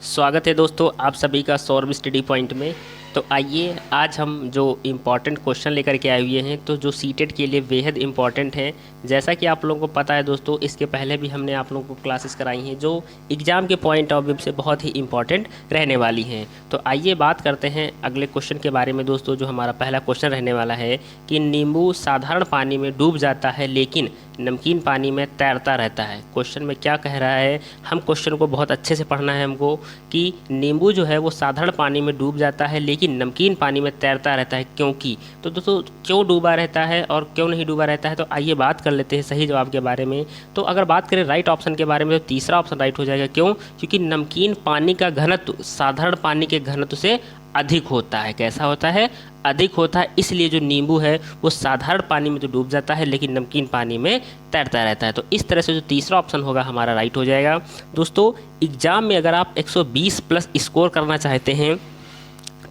स्वागत है दोस्तों आप सभी का सौरभ स्टडी पॉइंट में। तो आइए आज हम जो इम्पोर्टेंट क्वेश्चन लेकर के आए हुए हैं तो जो सीटेट के लिए बेहद इम्पॉर्टेंट है। जैसा कि आप लोगों को पता है दोस्तों, इसके पहले भी हमने आप लोगों को क्लासेस कराई हैं जो एग्ज़ाम के पॉइंट ऑफ व्यू से बहुत ही इम्पॉर्टेंट रहने वाली हैं। तो आइए बात करते हैं अगले क्वेश्चन के बारे में दोस्तों। जो हमारा पहला क्वेश्चन रहने वाला है कि नींबू साधारण पानी में डूब जाता है लेकिन नमकीन पानी में तैरता रहता है। क्वेश्चन में क्या कह रहा है, हम क्वेश्चन को बहुत अच्छे से पढ़ना है हमको कि नींबू जो है वो साधारण पानी में डूब जाता है लेकिन नमकीन पानी में तैरता रहता है क्योंकि। तो दोस्तों क्यों डूबा रहता है और क्यों नहीं डूबा रहता है, तो आइए बात कर लेते हैं सही जवाब के बारे में। तो अगर बात करें राइट ऑप्शन के बारे में तो तीसरा ऑप्शन राइट हो जाएगा। क्यों? क्योंकि नमकीन पानी का घनत्व साधारण पानी के घनत्व से अधिक होता है। कैसा होता है? अधिक होता है। इसलिए जो नींबू है वो साधारण पानी में तो डूब जाता है लेकिन नमकीन पानी में तैरता रहता है। तो इस तरह से जो तीसरा ऑप्शन होगा हमारा राइट हो जाएगा। दोस्तों एग्जाम में अगर आप 120 प्लस स्कोर करना चाहते हैं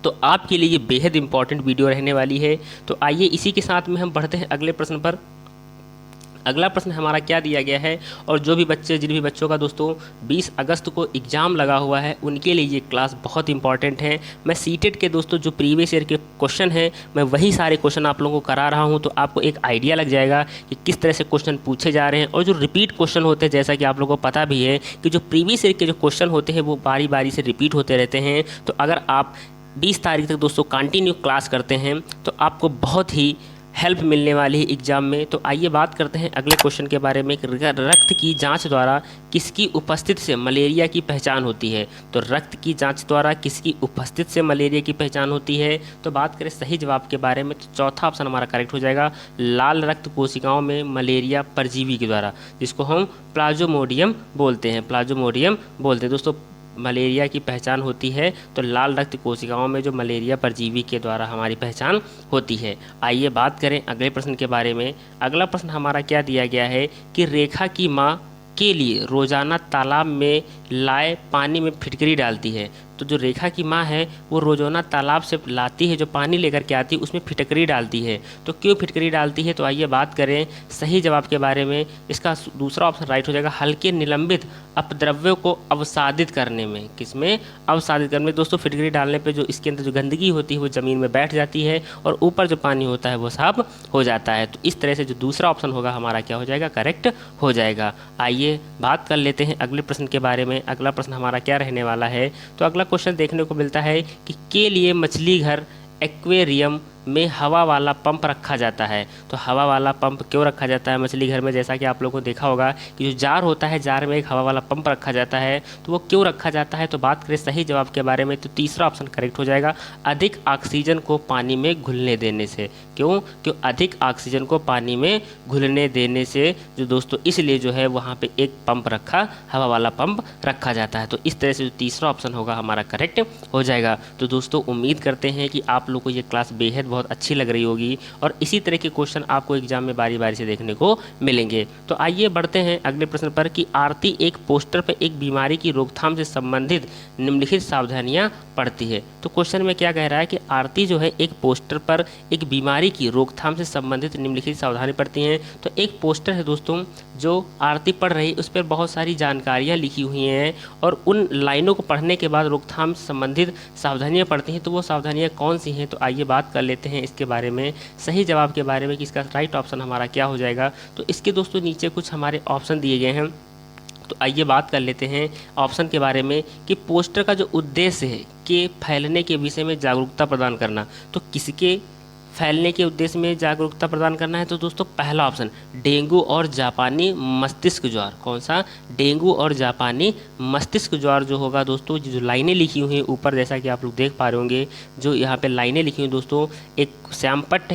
तो आपके लिए ये बेहद इंपॉर्टेंट वीडियो रहने वाली है। तो आइए इसी के साथ में हम बढ़ते हैं अगले प्रश्न पर। अगला प्रश्न हमारा क्या दिया गया है, और जो भी बच्चे जिन भी बच्चों का दोस्तों 20 अगस्त को एग्ज़ाम लगा हुआ है उनके लिए ये क्लास बहुत इंपॉर्टेंट है। मैं सीटेट के दोस्तों जो प्रीवियस ईयर के क्वेश्चन हैं मैं वही सारे क्वेश्चन आप लोगों को करा रहा हूँ, तो आपको एक आइडिया लग जाएगा कि किस तरह से क्वेश्चन पूछे जा रहे हैं। और जो रिपीट क्वेश्चन होते हैं, जैसा कि आप लोगों को पता भी है कि जो प्रीवियस ईयर के जो क्वेश्चन होते हैं वो बारी बारी से रिपीट होते रहते हैं। तो अगर आप 20 तारीख तक दोस्तों कंटिन्यू क्लास करते हैं तो आपको बहुत ही हेल्प मिलने वाली है एग्जाम में। तो आइए बात करते हैं अगले क्वेश्चन के बारे में। रक्त की जांच द्वारा किसकी उपस्थिति से मलेरिया की पहचान होती है? तो रक्त की जांच द्वारा किसकी उपस्थिति से मलेरिया की पहचान होती है? तो बात करें सही जवाब के बारे में तो चौथा ऑप्शन हमारा करेक्ट हो जाएगा। लाल रक्त कोशिकाओं में मलेरिया परजीवी के द्वारा, जिसको हम प्लाज्मोडियम बोलते हैं। प्लाज्मोडियम बोलते हैं दोस्तों, मलेरिया की पहचान होती है तो लाल रक्त कोशिकाओं में जो मलेरिया परजीवी के द्वारा हमारी पहचान होती है। आइए बात करें अगले प्रश्न के बारे में। अगला प्रश्न हमारा क्या दिया गया है कि रेखा की माँ के लिए रोजाना तालाब में लाए पानी में फिटकरी डालती है। तो जो रेखा की माँ है वो रोजाना तालाब से लाती है, जो पानी लेकर के आती है उसमें फिटकरी डालती है। तो क्यों फिटकरी डालती है? तो आइए बात करें सही जवाब के बारे में। इसका दूसरा ऑप्शन राइट हो जाएगा, हल्के निलंबित अपद्रव्यों को अवसादित करने में। किसमें? अवसादित करने में। दोस्तों फिटकरी डालने पे जो इसके अंदर जो गंदगी होती है वो ज़मीन में बैठ जाती है और ऊपर जो पानी होता है वो साफ हो जाता है। तो इस तरह से जो दूसरा ऑप्शन होगा हमारा क्या हो जाएगा? करेक्ट हो जाएगा। आइए बात कर लेते हैं अगले प्रश्न के बारे में। अगला प्रश्न हमारा क्या रहने वाला है, तो अगला क्वेश्चन देखने को मिलता है कि के लिए मछली घर एक्वेरियम में हवा वाला पंप रखा जाता है। तो हवा वाला पंप क्यों रखा जाता है मछली घर में? जैसा कि आप लोगों को देखा होगा कि जो जार होता है, जार में एक हवा वाला पंप रखा जाता है। तो वो क्यों रखा जाता है? तो बात करें सही जवाब के बारे में तो तीसरा ऑप्शन करेक्ट हो जाएगा, अधिक ऑक्सीजन को पानी में घुलने देने से। क्यों? क्यों अधिक ऑक्सीजन को पानी में घुलने देने से जो दोस्तों इसलिए जो है वहाँ पे एक पंप रखा, हवा वाला पंप रखा जाता है। तो इस तरह से जो तीसरा ऑप्शन होगा हमारा करेक्ट हो जाएगा। तो दोस्तों उम्मीद करते हैं कि आप लोग को ये क्लास बेहद बहुत अच्छी लग रही होगी और इसी तरह के क्वेश्चन आपको एग्जाम में बारी बारी से देखने को मिलेंगे। तो आइए बढ़ते हैं अगले प्रश्न पर कि आरती एक पोस्टर पर एक बीमारी की रोकथाम से संबंधित निम्नलिखित सावधानियां पढ़ती है। तो क्वेश्चन में क्या कह रहा है कि आरती जो है एक पोस्टर पर एक बीमारी की रोकथाम से संबंधित निम्नलिखित सावधानी पढ़ती हैं। तो एक पोस्टर है दोस्तों जो आरती पढ़ रही है, उस पर बहुत सारी जानकारियाँ लिखी हुई हैं और उन लाइनों को पढ़ने के बाद रोकथाम से संबंधित सावधानियाँ पढ़ती हैं। तो वो सावधानियाँ कौन सी हैं? तो आइए बात कर लेते हैं इसके बारे में, सही जवाब के बारे में कि इसका राइट ऑप्शन हमारा क्या हो जाएगा। तो इसके दोस्तों नीचे कुछ हमारे ऑप्शन दिए गए हैं, तो आइए बात कर लेते हैं ऑप्शन के बारे में कि पोस्टर का जो उद्देश्य है कि फैलने के विषय में जागरूकता प्रदान करना। तो किसके फैलने के उद्देश्य में जागरूकता प्रदान करना है? तो दोस्तों पहला ऑप्शन डेंगू और जापानी मस्तिष्क ज्वर। कौन सा? डेंगू और जापानी मस्तिष्क ज्वर जो होगा दोस्तों, जो लाइनें लिखी हुई हैं ऊपर, जैसा कि आप लोग देख पा रहे होंगे, जो यहाँ पे लाइनें लिखी हुई दोस्तों, एक श्यामपट्ट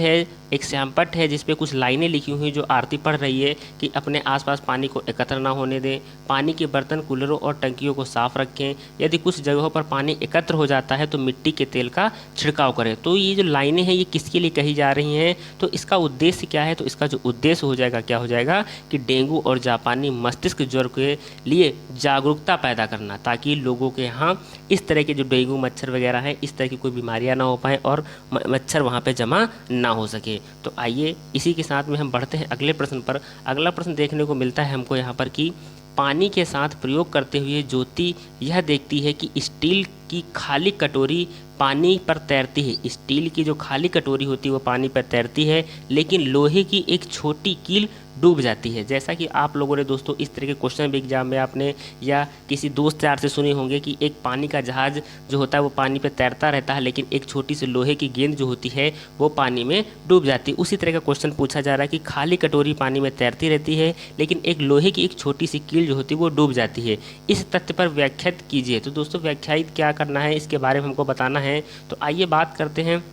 है जिस पे कुछ लाइनें लिखी हुई जो आरती पढ़ रही है कि अपने आसपास पानी को एकत्र ना होने दें, पानी के बर्तन, कूलरों और टंकियों को साफ रखें, यदि कुछ जगहों पर पानी एकत्र हो जाता है तो मिट्टी के तेल का छिड़काव करें। तो ये जो लाइनें हैं ये किसके लिए कही जा रही हैं? तो इसका उद्देश्य क्या है? तो इसका जो उद्देश्य हो जाएगा क्या हो जाएगा कि डेंगू और जापानी मस्तिष्क ज्वर के लिए जागरूकता पैदा करना, ताकि लोगों के यहाँ इस तरह के जो डेंगू मच्छर वगैरह हैं इस तरह की कोई बीमारियाँ ना हो पाएँ और मच्छर वहाँ पे जमा ना हो सके। तो आइए इसी के साथ में हम बढ़ते हैं अगले प्रश्न पर। अगला प्रश्न देखने को मिलता है हमको यहाँ पर कि पानी के साथ प्रयोग करते हुए ज्योति यह देखती है कि स्टील की खाली कटोरी पानी पर तैरती है। स्टील की जो खाली कटोरी होती है वो पानी पर तैरती है, लेकिन लोहे की एक छोटी कील डूब जाती है। जैसा कि आप लोगों ने दोस्तों इस तरह के क्वेश्चन भी एग्जाम में आपने या किसी दोस्त यार से सुने होंगे कि एक पानी का जहाज जो होता है वो पानी पे तैरता रहता है, लेकिन एक छोटी सी लोहे की गेंद जो होती है वो पानी में डूब जाती है। उसी तरह का क्वेश्चन पूछा जा रहा है कि खाली कटोरी पानी में तैरती रहती है, लेकिन एक लोहे की एक छोटी सी कील जो होती है वो डूब जाती है। इस तथ्य पर व्याख्यात कीजिए। तो दोस्तों व्याख्यात क्या करना है, इसके बारे में हमको बताना है। तो आइए बात करते हैं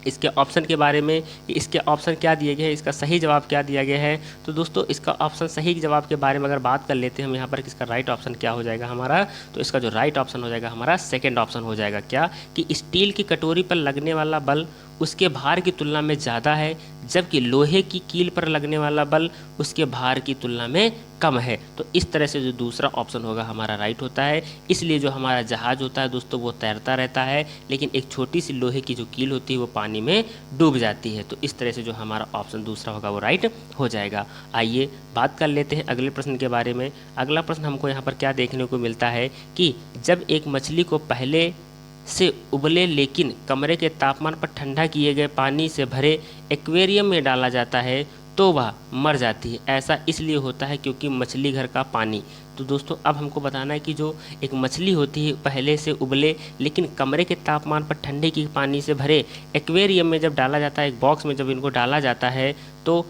इसके ऑप्शन के बारे में। इसके ऑप्शन क्या दिए गए हैं, इसका सही जवाब क्या दिया गया है। तो दोस्तों इसका ऑप्शन सही जवाब के बारे में अगर बात कर लेते हैं हम यहाँ पर, इसका राइट ऑप्शन क्या हो जाएगा हमारा। तो इसका जो राइट ऑप्शन हो जाएगा हमारा सेकंड ऑप्शन हो जाएगा। क्या कि स्टील की कटोरी पर लगने वाला बल उसके भार की तुलना में ज़्यादा है, जबकि लोहे की कील पर लगने वाला बल उसके भार की तुलना में कम है। तो इस तरह से जो दूसरा ऑप्शन होगा हमारा राइट होता है। इसलिए जो हमारा जहाज होता है दोस्तों वो तैरता रहता है, लेकिन एक छोटी सी लोहे की जो कील होती है वो पानी में डूब जाती है। तो इस तरह से जो हमारा ऑप्शन दूसरा होगा वो राइट हो जाएगा। आइए बात कर लेते हैं अगले प्रश्न के बारे में। अगला प्रश्न हमको यहाँ पर क्या देखने को मिलता है कि जब एक मछली को पहले से उबले लेकिन कमरे के तापमान पर ठंडा किए गए पानी से भरे एक्वेरियम में डाला जाता है तो वह मर जाती है। ऐसा इसलिए होता है क्योंकि मछली घर का पानी। तो दोस्तों अब हमको बताना है कि जो एक मछली होती है पहले से उबले लेकिन कमरे के तापमान पर ठंडे की पानी से भरे एक्वेरियम में जब डाला जाता है, एक बॉक्स में जब इनको डाला जाता है तो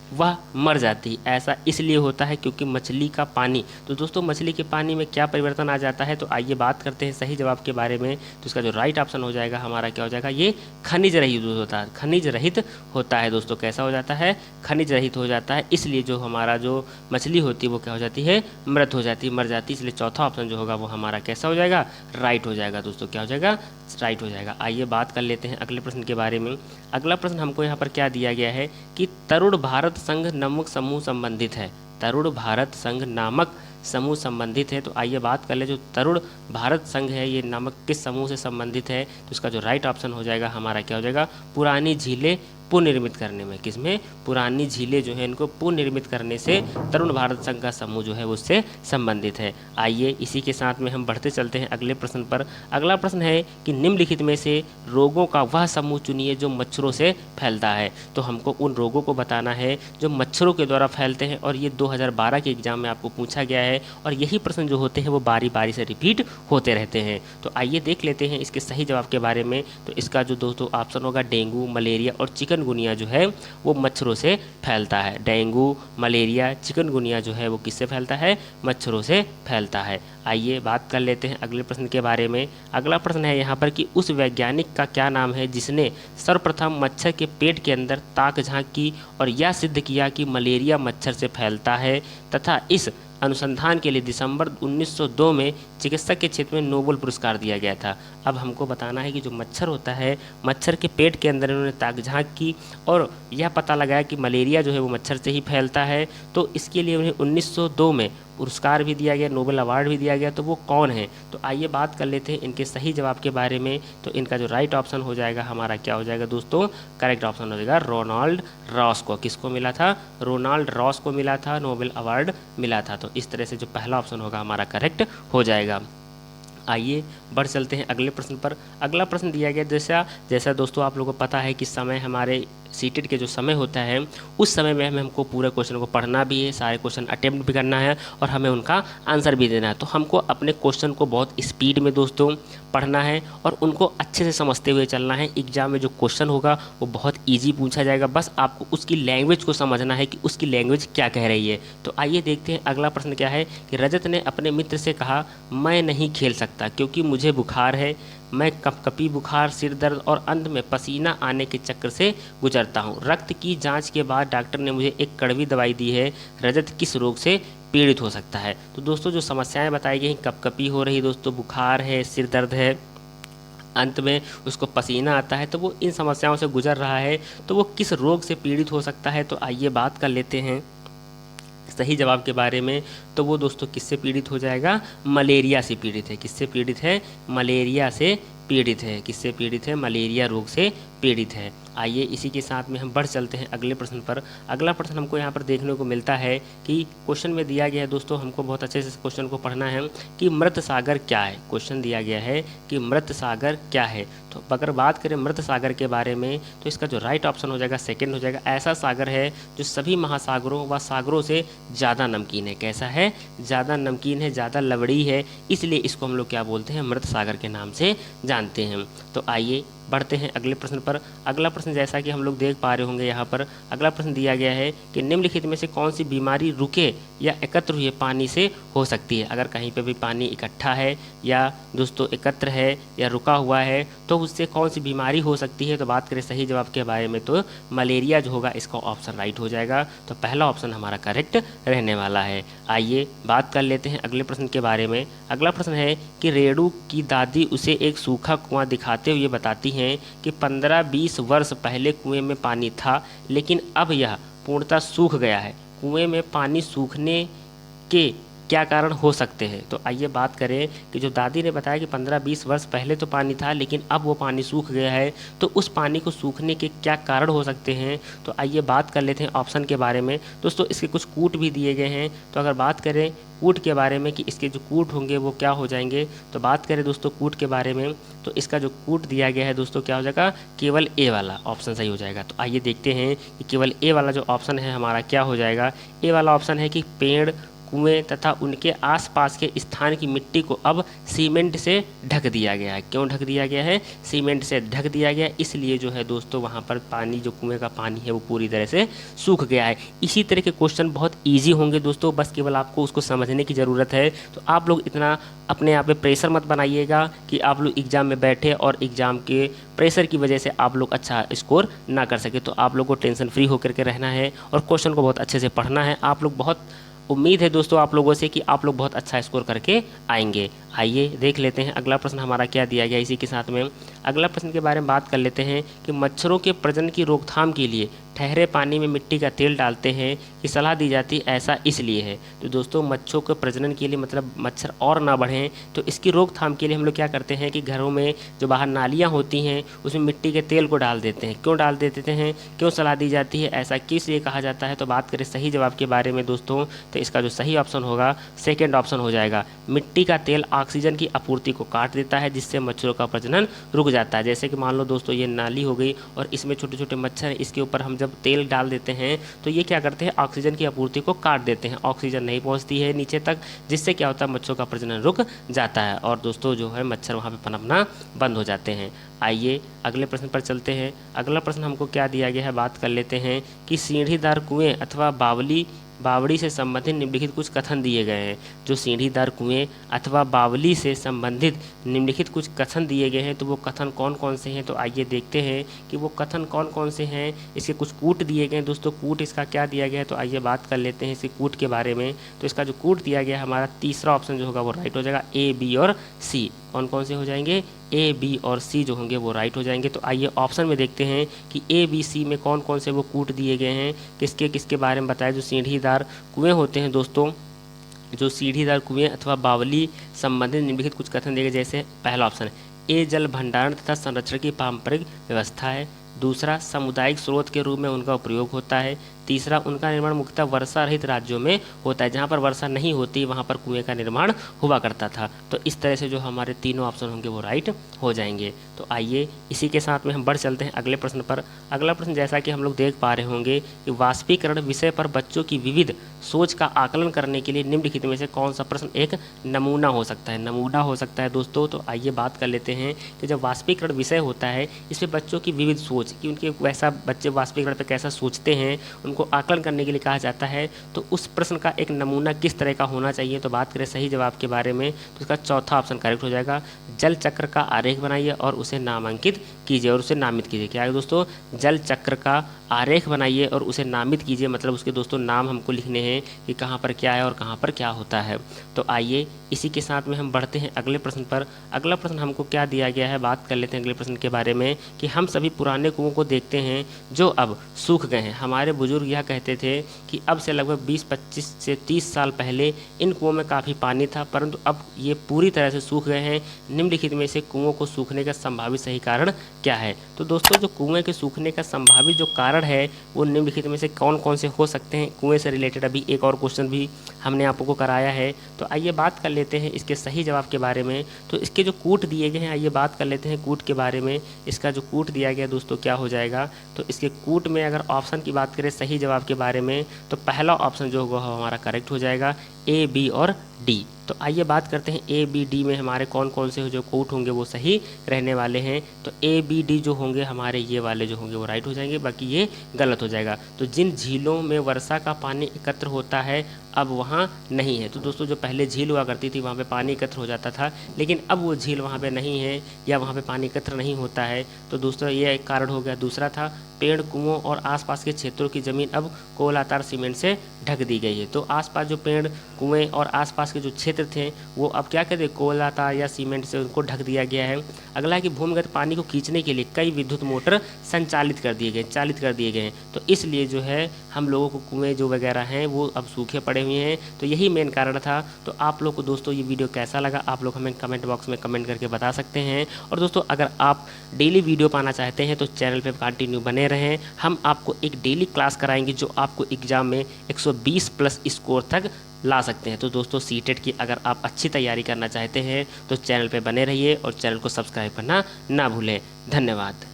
वह मर जाती है। ऐसा इसलिए होता है क्योंकि मछली का पानी। तो दोस्तों मछली के पानी में क्या परिवर्तन आ जाता है, तो आइए बात करते हैं सही जवाब के बारे में। तो इसका जो राइट ऑप्शन हो जाएगा हमारा क्या हो जाएगा, ये खनिज रहित होता है। खनिज रहित होता है दोस्तों। कैसा हो जाता है, खनिज रहित हो जाता है। इसलिए जो हमारा जो मछली होती है वो क्या हो जाती है, मृत हो जाती है, मर जाती है। इसलिए चौथा ऑप्शन जो होगा वो हमारा कैसा हो जाएगा, राइट हो जाएगा दोस्तों। क्या हो जाएगा, राइट हो जाएगा। आइए बात कर लेते हैं अगले प्रश्न के बारे में। अगला प्रश्न हमको यहाँ पर क्या दिया गया है कि तरुण भारत संघ नामक समूह संबंधित है। तरुण भारत संघ नामक समूह संबंधित है। तो आइए बात कर ले जो तरुण भारत संघ है ये नामक किस समूह से संबंधित है। तो इसका जो राइट ऑप्शन हो जाएगा हमारा क्या हो जाएगा, पुरानी झीलें पुनर्निर्मित करने में। किसमें, पुरानी झीलें जो है इनको पुनर्निर्मित करने से तरुण भारत संघ का समूह जो है उससे संबंधित है। आइए इसी के साथ में हम बढ़ते चलते हैं अगले प्रश्न पर। अगला प्रश्न है कि निम्नलिखित में से रोगों का वह समूह चुनिए जो मच्छरों से फैलता है। तो हमको उन रोगों को बताना है जो मच्छरों के द्वारा फैलते हैं, और ये 2012 के एग्जाम में आपको पूछा गया है, और यही प्रश्न जो होते हैं वो बारी बारी से रिपीट होते रहते हैं। तो आइए देख लेते हैं इसके सही जवाब के बारे में। तो इसका जो दोस्तों ऑप्शन होगा डेंगू, मलेरिया और चिकनगुनिया जो है वो मच्छरों से फैलता है। डेंगू, मलेरिया, चिकनगुनिया जो है वो किससे फैलता है, मच्छरों से फैलता है। आइए बात कर लेते हैं अगले प्रश्न के बारे में। अगला प्रश्न है यहाँ पर कि उस वैज्ञानिक का क्या नाम है जिसने सर्वप्रथम मच्छर के पेट के अंदर ताक झांक की और यह सिद्ध किया कि मलेरिया मच्छर से फैलता है, तथा इस अनुसंधान के लिए दिसंबर 1902 में चिकित्सक के क्षेत्र में नोबेल पुरस्कार दिया गया था। अब हमको बताना है कि जो मच्छर होता है, मच्छर के पेट के अंदर इन्होंने ताक झांक की और यह पता लगाया कि मलेरिया जो है वो मच्छर से ही फैलता है। तो इसके लिए उन्हें 1902 में पुरस्कार भी दिया गया, नोबेल अवार्ड भी दिया गया। तो वो कौन है, तो आइए बात कर लेते हैं इनके सही जवाब के बारे में। तो इनका जो राइट ऑप्शन हो जाएगा हमारा क्या हो जाएगा दोस्तों, करेक्ट ऑप्शन हो जाएगा रोनाल्ड रॉस को। किसको मिला था, रोनाल्ड रॉस को मिला था, नोबेल अवार्ड मिला था। तो इस तरह से जो पहला ऑप्शन होगा हमारा करेक्ट हो जाएगा। आइए बढ़ चलते हैं अगले प्रश्न पर। अगला प्रश्न दिया गया जैसा दोस्तों आप लोगों को पता है कि समय हमारे सीटेट के जो समय होता है उस समय में हमको पूरे क्वेश्चन को पढ़ना भी है, सारे क्वेश्चन अटेम्प्ट भी करना है और हमें उनका आंसर भी देना है। तो हमको अपने क्वेश्चन को बहुत स्पीड में दोस्तों पढ़ना है और उनको अच्छे से समझते हुए चलना है। एग्जाम में जो क्वेश्चन होगा वो बहुत ईजी पूछा जाएगा, बस आपको उसकी लैंग्वेज को समझना है कि उसकी लैंग्वेज क्या कह रही है। तो आइए देखते हैं अगला प्रश्न क्या है कि रजत ने अपने मित्र से कहा, मैं नहीं खेल सकता क्योंकि मुझे बुखार है, मैं कपकपी बुखार, सिर दर्द और अंत में पसीना आने के चक्कर से गुजरता हूँ। रक्त की जांच के बाद डॉक्टर ने मुझे एक कड़वी दवाई दी है। रजत किस रोग से पीड़ित हो सकता है। तो दोस्तों जो समस्याएं बताई गई, कपकपी हो रही दोस्तों, बुखार है, सिर दर्द है, अंत में उसको पसीना आता है, तो वो इन समस्याओं से गुजर रहा है। तो वो किस रोग से पीड़ित हो सकता है। तो आइए बात कर लेते हैं सही जवाब के बारे में। तो वो दोस्तों किससे पीड़ित हो जाएगा, मलेरिया से पीड़ित है। किससे पीड़ित है, मलेरिया से पीड़ित है। किससे पीड़ित है, मलेरिया रोग से पीड़ित है। आइए इसी के साथ में हम बढ़ चलते हैं अगले प्रश्न पर। अगला प्रश्न हमको यहाँ पर देखने को मिलता है कि क्वेश्चन में दिया गया है दोस्तों, हमको बहुत अच्छे से क्वेश्चन को पढ़ना है कि मृत सागर क्या है। क्वेश्चन दिया गया है कि मृत सागर क्या है। तो अगर बात करें मृत सागर के बारे में तो इसका जो राइट ऑप्शन हो जाएगा सेकंड हो जाएगा। ऐसा सागर है जो सभी महासागरों व सागरों से ज़्यादा नमकीन है। कैसा है, ज़्यादा नमकीन है, ज़्यादा लवड़ी है, इसलिए इसको हम लोग क्या बोलते हैं, मृत सागर के नाम से जानते हैं। तो आइए बढ़ते हैं अगले प्रश्न पर। अगला प्रश्न जैसा कि हम लोग देख पा रहे होंगे यहाँ पर अगला प्रश्न दिया गया है कि निम्नलिखित में से कौन सी बीमारी रुके या एकत्र हुए पानी से हो सकती है। अगर कहीं पे भी पानी इकट्ठा है या दोस्तों एकत्र है या रुका हुआ है तो उससे कौन सी बीमारी हो सकती है। तो बात करें सही जवाब के बारे में तो मलेरिया जो होगा इसका ऑप्शन राइट हो जाएगा। तो पहला ऑप्शन हमारा करेक्ट रहने वाला है। आइए बात कर लेते हैं अगले प्रश्न के बारे में। अगला प्रश्न है कि रेणु की दादी उसे एक सूखा कुआं दिखाते हुए बताती हैं कि 15-20 वर्ष पहले कुएं में पानी था लेकिन अब यह पूर्णतः सूख गया है। कुएं में पानी सूखने के क्या कारण हो सकते हैं। तो आइए बात करें कि जो दादी ने बताया कि 15-20 वर्ष पहले तो पानी था लेकिन अब वो पानी सूख गया है, तो उस पानी को सूखने के क्या कारण हो सकते हैं। तो आइए बात कर लेते हैं ऑप्शन के बारे में। दोस्तों इसके कुछ कूट भी दिए गए हैं। तो अगर बात करें कूट के बारे में कि इसके जो कूट होंगे वो क्या हो जाएंगे, तो बात करें दोस्तों कूट के बारे में तो इसका जो कूट दिया गया है दोस्तों क्या हो जाएगा, केवल ए वाला ऑप्शन सही हो जाएगा। तो आइए देखते हैं कि केवल ए वाला जो ऑप्शन है हमारा क्या हो जाएगा। ए वाला ऑप्शन है कि पेड़, कुएं तथा उनके आसपास के स्थान की मिट्टी को अब सीमेंट से ढक दिया गया है। क्यों ढक दिया गया है, सीमेंट से ढक दिया गया, इसलिए जो है दोस्तों वहाँ पर पानी, जो कुएं का पानी है वो पूरी तरह से सूख गया है। इसी तरह के क्वेश्चन बहुत ईजी होंगे दोस्तों, बस केवल आपको उसको समझने की ज़रूरत है। तो आप लोग इतना अपने आप पे प्रेशर मत बनाइएगा कि आप लोग एग्ज़ाम में बैठे और एग्ज़ाम के प्रेशर की वजह से आप लोग अच्छा स्कोर ना कर सके। तो आप लोग को टेंशन फ्री होकर के रहना है और क्वेश्चन को बहुत अच्छे से पढ़ना है। आप लोग बहुत उम्मीद है दोस्तों आप लोगों से कि आप लोग बहुत अच्छा स्कोर करके आएंगे। आइए देख लेते हैं अगला प्रश्न हमारा क्या दिया गया। इसी के साथ में अगला प्रश्न के बारे में बात कर लेते हैं कि मच्छरों के प्रजनन की रोकथाम के लिए ठहरे पानी में मिट्टी का तेल डालते हैं कि सलाह दी जाती है, ऐसा इसलिए है। तो दोस्तों मच्छरों के प्रजनन के लिए मतलब मच्छर और ना बढ़ें तो इसकी रोकथाम के लिए हम लोग क्या करते हैं कि घरों में जो बाहर नालियाँ होती हैं उसमें मिट्टी के तेल को डाल देते हैं। क्यों डाल देते हैं, क्यों सलाह दी जाती है, ऐसा किस लिए कहा जाता है। तो बात करें सही जवाब के बारे में दोस्तों तो इसका जो सही ऑप्शन होगा सेकेंड ऑप्शन हो जाएगा। मिट्टी का तेल ऑक्सीजन की आपूर्ति को काट देता है जिससे मच्छरों का प्रजनन रुक जाता है। जैसे कि मान लो दोस्तों ये नाली हो गई और इसमें छोटे छोटे मच्छर हैं, इसके ऊपर हम जब तेल डाल देते हैं तो ये क्या करते हैं, ऑक्सीजन की आपूर्ति को काट देते हैं। ऑक्सीजन नहीं पहुंचती है नीचे तक, जिससे क्या होता है, मच्छरों का प्रजनन रुक जाता है और दोस्तों जो है मच्छर वहाँ पे पनपना बंद हो जाते हैं। आइए अगले प्रश्न पर चलते हैं। अगला प्रश्न हमको क्या दिया गया है, बात कर लेते हैं कि सीढ़ीदार कुएं अथवा बावड़ी से संबंधित निम्नलिखित कुछ कथन दिए गए हैं। जो सीढ़ीदार कुएं अथवा बावली से संबंधित निम्नलिखित कुछ कथन दिए गए हैं तो वो कथन कौन कौन से हैं। तो आइए देखते हैं कि वो कथन कौन कौन से हैं। इसके कुछ कूट दिए गए हैं दोस्तों। कूट इसका क्या दिया गया है, तो आइए बात कर लेते हैं इसके कूट के बारे में। तो इसका जो कूट दिया गया है हमारा तीसरा ऑप्शन जो होगा वो राइट हो जाएगा। ए, बी और सी कौन कौन से हो जाएंगे, ए, बी और सी जो होंगे वो राइट हो जाएंगे। तो आइए ऑप्शन में देखते हैं कि ए, बी, सी में कौन कौन से वो कूट दिए गए हैं, किसके किसके बारे में बताया। जो सीढ़ीदार कुएं होते हैं दोस्तों, जो सीढ़ीदार कुएं अथवा बावली संबंधित निम्नलिखित कुछ कथन दिए गए। जैसे पहला ऑप्शन ए, जल भंडारण तथा संरक्षण की पारंपरिक व्यवस्था है। दूसरा, सामुदायिक स्रोत के रूप में उनका उपयोग होता है। तीसरा, उनका निर्माण मुख्यतः वर्षा रहित राज्यों में होता है, जहाँ पर वर्षा नहीं होती वहाँ पर कुएं का निर्माण हुआ करता था। तो इस तरह से जो हमारे तीनों ऑप्शन होंगे वो राइट हो जाएंगे। तो आइए इसी के साथ में हम बढ़ चलते हैं अगले प्रश्न पर। अगला प्रश्न जैसा कि हम लोग देख पा रहे होंगे कि वाष्पीकरण विषय पर बच्चों की विविध सोच का आकलन करने के लिए निम्नलिखित में से कौन सा प्रश्न एक नमूना हो सकता है। नमूना हो सकता है दोस्तों। तो आइए बात कर लेते हैं कि जब वाष्पीकरण विषय होता है इसमें बच्चों की विविध सोच कि उनके वैसा बच्चे वाष्पीकरण पर कैसा सोचते हैं उनको आकलन करने के लिए कहा जाता है। तो उस प्रश्न का एक नमूना किस तरह का होना चाहिए। तो बात करें सही जवाब के बारे में तो इसका चौथा ऑप्शन करेक्ट हो जाएगा। जल चक्र का आरेख बनाइए और उसे नामांकित कीजिए और उसे नामित कीजिए। क्या है दोस्तों, जल चक्र का आरेख बनाइए और उसे नामित कीजिए, मतलब उसके दोस्तों नाम हमको लिखने हैं कि कहाँ पर क्या है और कहाँ पर क्या होता है। तो आइए इसी के साथ में हम बढ़ते हैं अगले प्रश्न पर। अगला प्रश्न हमको क्या दिया गया है, बात कर लेते हैं अगले प्रश्न के बारे में कि हम सभी पुराने कुओं को देखते हैं जो अब सूख गए हैं। हमारे बुजुर्ग यह कहते थे कि अब से लगभग 20-25 से 30 साल पहले इन कुओं में काफ़ी पानी था, परंतु अब ये पूरी तरह से सूख गए हैं। निम्नलिखित में से कुओं को सूखने का संभावित सही कारण क्या है? तो दोस्तों जो कुएं के सूखने का संभावित जो कारण है वो निम्नलिखित में से कौन कौन से हो सकते हैं? कुएं से रिलेटेड अभी एक और क्वेश्चन भी हमने आपको कराया है, तो आइए बात कर लेते हैं इसके सही जवाब के बारे में। तो इसके जो कूट दिए गए हैं, आइए बात कर लेते हैं कूट के बारे में। इसका जो कूट दिया गया दोस्तों क्या हो जाएगा? तो इसके कूट में अगर ऑप्शन की बात करें सही जवाब के बारे में, तो पहला ऑप्शन जो होगा हमारा करेक्ट हो जाएगा, ए, बी और डी। तो आइए बात करते हैं ए, बी, डी में हमारे कौन कौन से जो कूट होंगे वो सही रहने वाले हैं। तो ए, बी, डी जो होंगे हमारे ये वाले जो होंगे वो राइट हो जाएंगे, बाकी ये गलत हो जाएगा। तो जिन झीलों में वर्षा का पानी एकत्र होता है अब वहाँ नहीं है। तो दोस्तों जो पहले झील हुआ करती थी वहाँ पे पानी एकत्र हो जाता था, लेकिन अब वो झील वहाँ पे नहीं है या वहाँ पे पानी एकत्र नहीं होता है। तो दोस्तों ये एक कारण हो गया। दूसरा था पेड़, कुओं और आसपास के क्षेत्रों की ज़मीन अब कोलातार सीमेंट से ढक दी गई है। तो आसपास जो पेड़, कुएं और आसपास के जो क्षेत्र थे वो अब क्या कहते हैं, कोलातार या सीमेंट से उनको ढक दिया गया है। अगला है कि भूमिगत पानी को खींचने के लिए कई विद्युत मोटर चालित कर दिए गए हैं। तो इसलिए जो है हम लोगों को कुएं जो वगैरह हैं वो अब सूखे पड़े हुए हैं। तो यही मेन कारण था। तो आप लोग को दोस्तों ये वीडियो कैसा लगा आप लोग हमें कमेंट बॉक्स में कमेंट करके बता सकते हैं। और दोस्तों अगर आप डेली वीडियो पाना चाहते हैं तो चैनल पे कंटिन्यू बने रहें। हम आपको एक डेली क्लास कराएंगे जो आपको एग्ज़ाम में 120 प्लस स्कोर तक ला सकते हैं। तो दोस्तों सीटेट की अगर आप अच्छी तैयारी करना चाहते हैं तो चैनल पे बने रहिए और चैनल को सब्सक्राइब करना ना भूलें। धन्यवाद।